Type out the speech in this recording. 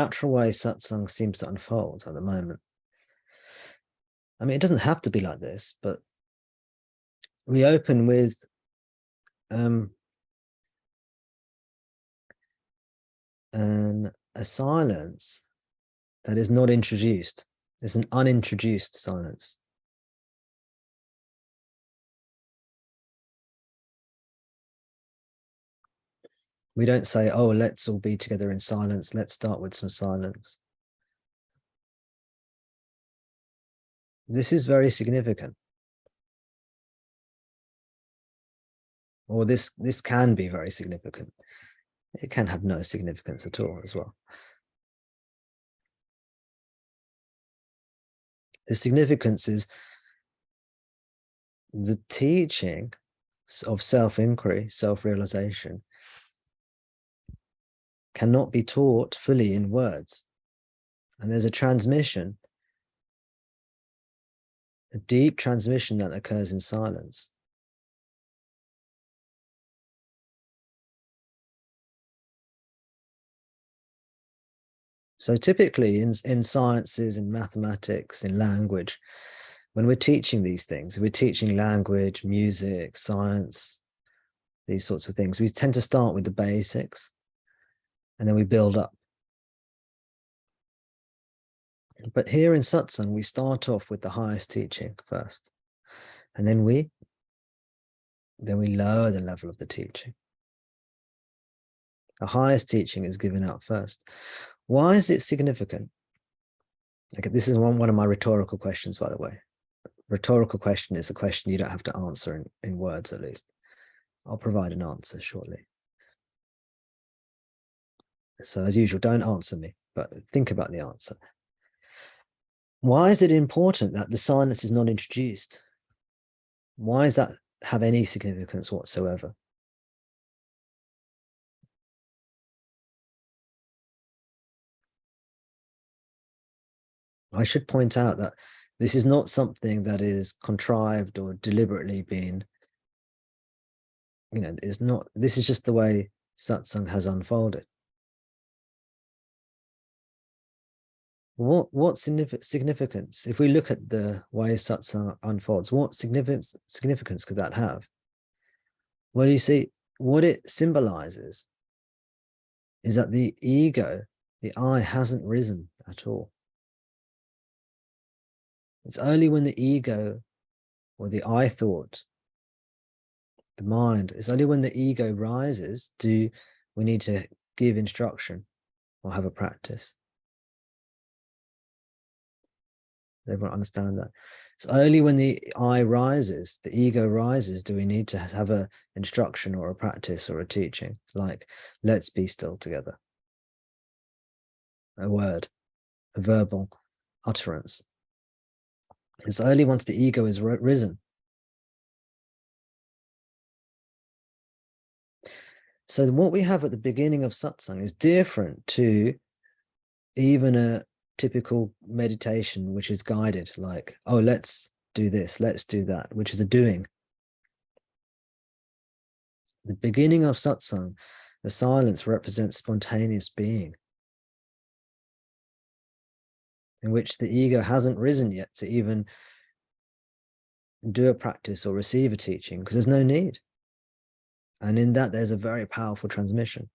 natural way satsang seems to unfold at the moment. I mean, it doesn't have to be like this, but we open with a silence that is not introduced. It's an unintroduced silence. We don't say, oh, let's all be together in silence. Let's start with some silence. This is very significant. Or this can be very significant. It can have no significance at all as well. The significance is the teaching of self-inquiry, self-realization, cannot be taught fully in words. And there's a transmission, a deep transmission that occurs in silence. So typically in sciences, in mathematics, in language, when we're teaching these things, we're teaching language, music, science, these sorts of things, we tend to start with the basics and then we build up. But here in satsang, we start off with the highest teaching first, and then we lower the level of the teaching. The highest teaching is given out first. Why is it significant? Okay, this is one of my rhetorical questions, by the way. Rhetorical question is a question you don't have to answer in words, at least. I'll provide an answer shortly. So as usual, don't answer me, but think about the answer. Why is it important that the silence is not introduced? Why does that have any significance whatsoever? I should point out that this is not something that is contrived or deliberately been, this is just the way satsang has unfolded. What significance, if we look at the way satsang unfolds, what significance could that have? Well, you see, what it symbolizes is that the ego, the I, hasn't risen at all. It's only when the ego or the I thought, the mind, it's only when the ego rises do we need to give instruction or have a practice. Everyone understand that? It's only when the I rises, the ego rises, do we need to have a instruction or a practice or a teaching, like let's be still together. A word, a verbal utterance. It's only once the ego is risen. So what we have at the beginning of satsang is different to even a typical meditation, which is guided, like, oh, let's do this, let's do that, which is a doing. The beginning of satsang, the silence represents spontaneous being, in which the ego hasn't risen yet to even do a practice or receive a teaching, because there's no need. And in that, there's a very powerful transmission.